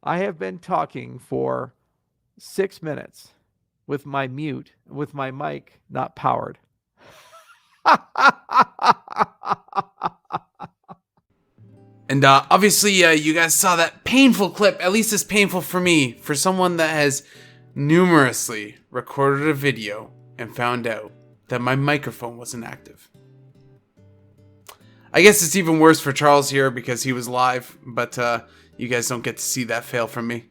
I have been talking for 6 minutes with my mic not powered. And obviously, you guys saw that painful clip, at least as painful for me, for someone that has numerously recorded a video and found out that my microphone wasn't active. I guess it's even worse for Charles here because he was live, but you guys don't get to see that fail from me.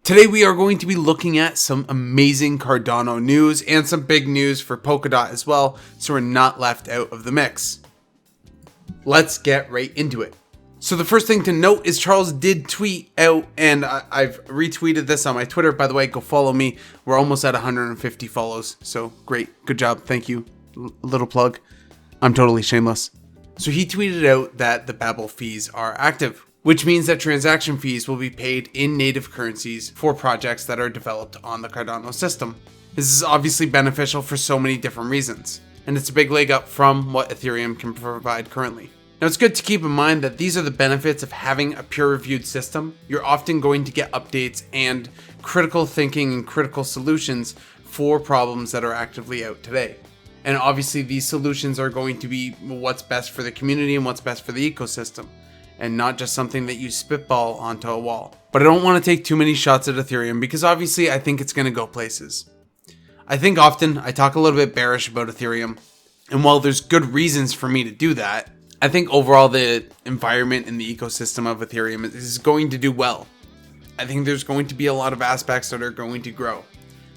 Today we are going to be looking at some amazing Cardano news and some big news for Polkadot as well, so we're not left out of the mix. Let's get right into it. So the first thing to note is Charles did tweet out, and I've retweeted this on my Twitter. By the way, go follow me. We're almost at 150 follows, so great. Good job. Thank you. Little plug. I'm totally shameless. So he tweeted out that the Babel fees are active, which means that transaction fees will be paid in native currencies for projects that are developed on the Cardano system. This is obviously beneficial for so many different reasons, and it's a big leg up from what Ethereum can provide currently. Now, it's good to keep in mind that these are the benefits of having a peer-reviewed system. You're often going to get updates and critical thinking and critical solutions for problems that are actively out today. And obviously, these solutions are going to be what's best for the community and what's best for the ecosystem, and not just something that you spitball onto a wall. But I don't want to take too many shots at Ethereum because obviously I think it's going to go places. I think often I talk a little bit bearish about Ethereum, and while there's good reasons for me to do that, I think overall the environment and the ecosystem of Ethereum is going to do well. I think there's going to be a lot of aspects that are going to grow.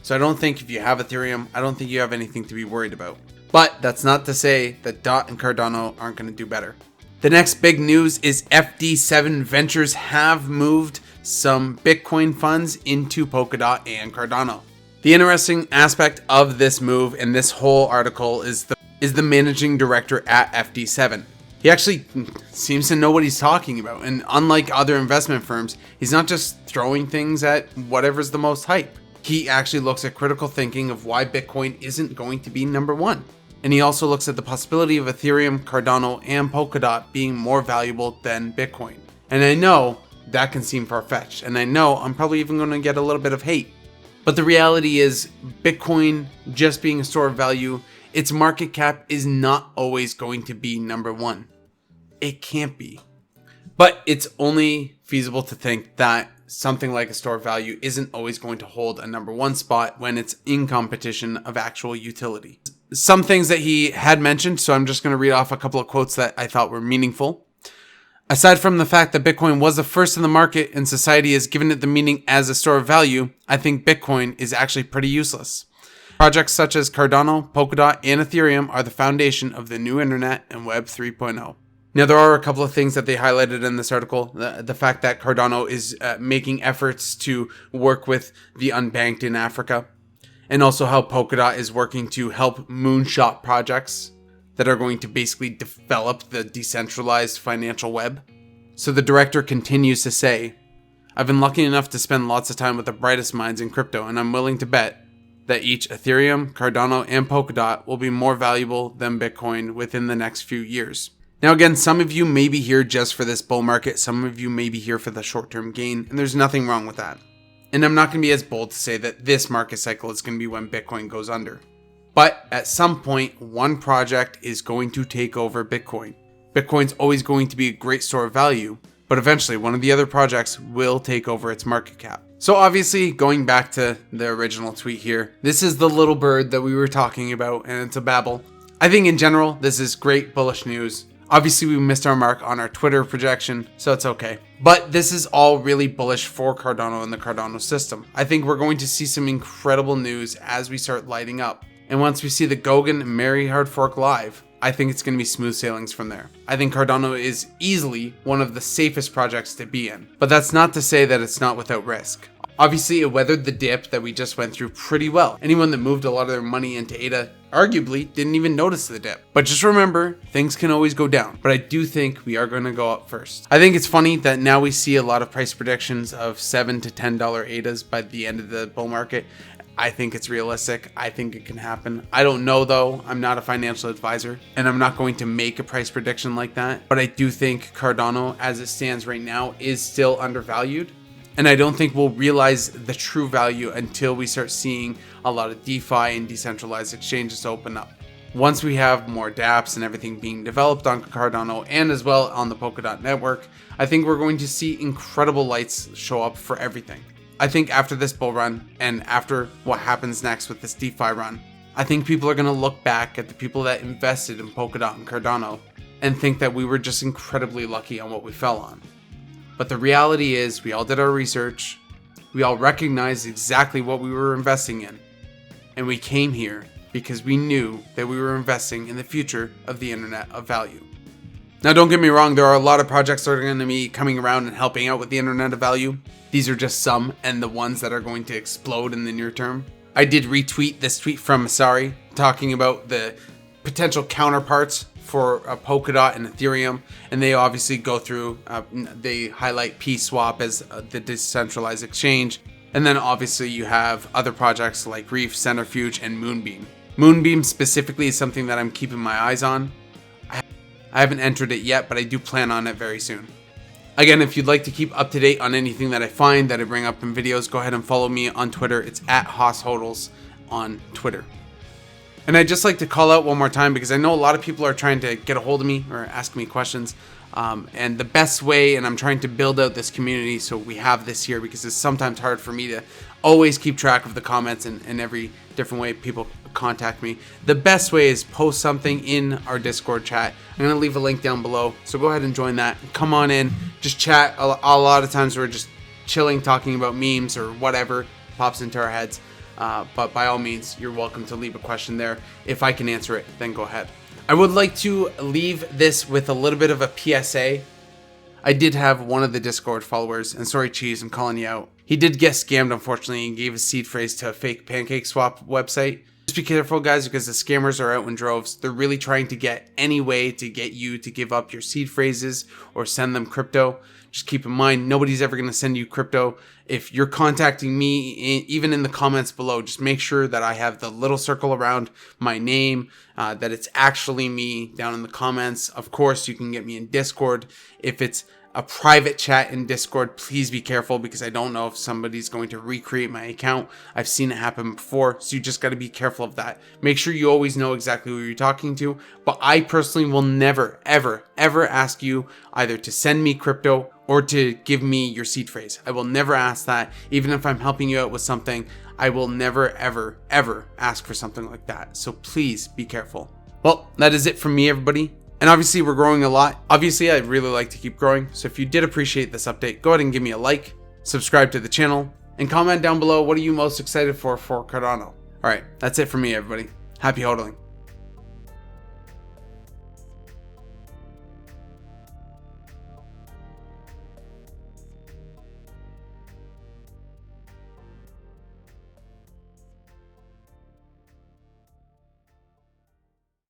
So I don't think if you have Ethereum, I don't think you have anything to be worried about. But that's not to say that DOT and Cardano aren't going to do better. The next big news is FD7 Ventures have moved some Bitcoin funds into Polkadot and Cardano. The interesting aspect of this move and this whole article is the managing director at FD7. He actually seems to know what he's talking about, and unlike other investment firms, he's not just throwing things at whatever's the most hype. He actually looks at critical thinking of why Bitcoin isn't going to be number one. And he also looks at the possibility of Ethereum, Cardano, and Polkadot being more valuable than Bitcoin. And I know that can seem far-fetched, and I know I'm probably even going to get a little bit of hate. But the reality is, Bitcoin just being a store of value, its market cap is not always going to be number one. It can't be. But it's only feasible to think that something like a store of value isn't always going to hold a number one spot when it's in competition of actual utility. Some things that he had mentioned, so I'm just going to read off a couple of quotes that I thought were meaningful. Aside from the fact that Bitcoin was the first in the market and society has given it the meaning as a store of value, I think Bitcoin is actually pretty useless. Projects such as Cardano, Polkadot, and Ethereum are the foundation of the new internet and Web 3.0. Now, there are a couple of things that they highlighted in this article. The fact that Cardano is making efforts to work with the unbanked in Africa, and also how Polkadot is working to help moonshot projects that are going to basically develop the decentralized financial web. So the director continues to say, I've been lucky enough to spend lots of time with the brightest minds in crypto, and I'm willing to bet that each Ethereum, Cardano, and Polkadot will be more valuable than Bitcoin within the next few years. Now again, some of you may be here just for this bull market, some of you may be here for the short-term gain, and there's nothing wrong with that. And I'm not going to be as bold to say that this market cycle is going to be when Bitcoin goes under. But at some point, one project is going to take over Bitcoin. Bitcoin's always going to be a great store of value, but eventually one of the other projects will take over its market cap. So obviously, going back to the original tweet here, this is the little bird that we were talking about, and it's a Babel. I think in general, this is great bullish news. Obviously, we missed our mark on our Twitter projection, so it's okay. But this is all really bullish for Cardano and the Cardano system. I think we're going to see some incredible news as we start lighting up. And once we see the Goguen and Merry Hard Fork live, I think it's going to be smooth sailings from there. I think Cardano is easily one of the safest projects to be in. But that's not to say that it's not without risk. Obviously, it weathered the dip that we just went through pretty well. Anyone that moved a lot of their money into ADA arguably didn't even notice the dip. But just remember, things can always go down. But I do think we are going to go up first. I think it's funny that now we see a lot of price predictions of $7 to $10 ADAs by the end of the bull market. I think it's realistic. I think it can happen. I don't know though. I'm not a financial advisor and I'm not going to make a price prediction like that. But I do think Cardano as it stands right now is still undervalued. And I don't think we'll realize the true value until we start seeing a lot of DeFi and decentralized exchanges open up. Once we have more dApps and everything being developed on Cardano and as well on the Polkadot network, I think we're going to see incredible lights show up for everything. I think after this bull run and after what happens next with this DeFi run, I think people are going to look back at the people that invested in Polkadot and Cardano and think that we were just incredibly lucky on what we fell on. But the reality is we all did our research, we all recognized exactly what we were investing in, and we came here because we knew that we were investing in the future of the internet of value. Now don't get me wrong, there are a lot of projects that are going to be coming around and helping out with the internet of value. These are just some and the ones that are going to explode in the near term. I did retweet this tweet from Masari talking about the potential counterparts for Polkadot and Ethereum, and they obviously go through, they highlight PSwap as the decentralized exchange, and then obviously you have other projects like Reef, Centrifuge, and Moonbeam. Moonbeam specifically is something that I'm keeping my eyes on. I haven't entered it yet, but I do plan on it very soon. Again, if you'd like to keep up to date on anything that I find that I bring up in videos, go ahead and follow me on Twitter. It's @HossHodls on Twitter. And I'd just like to call out one more time because I know a lot of people are trying to get a hold of me or ask me questions. And the best way, and I'm trying to build out this community so we have this here because it's sometimes hard for me to always keep track of the comments and every different way people contact me. The best way is post something in our Discord chat. I'm going to leave a link down below. So go ahead and join that. Come on in, just chat. A lot of times we're just chilling, talking about memes or whatever pops into our heads. But by all means, you're welcome to leave a question there. If I can answer it, then go ahead. I would like to leave this with a little bit of a PSA. I did have one of the Discord followers, and sorry Cheese, I'm calling you out. He did get scammed, unfortunately, and gave his seed phrase to a fake PancakeSwap website. Just be careful, guys, because the scammers are out in droves. They're really trying to get any way to get you to give up your seed phrases or send them crypto. Just keep in mind, nobody's ever going to send you crypto. If you're contacting me, even in the comments below, just make sure that I have the little circle around my name, that it's actually me down in the comments. Of course, you can get me in Discord. If it's a private chat in Discord, please be careful because I don't know if somebody's going to recreate my account. I've seen it happen before, so you just got to be careful of that. Make sure you always know exactly who you're talking to, but I personally will never, ever, ever ask you either to send me crypto or to give me your seed phrase. I will never ask that. Even if I'm helping you out with something, I will never, ever, ever ask for something like that. So please be careful. Well, that is it from me, everybody. And obviously we're growing a lot. Obviously, I'd really like to keep growing. So if you did appreciate this update, go ahead and give me a like, subscribe to the channel, and comment down below what are you most excited for Cardano. All right, that's it from me, everybody. Happy hodling.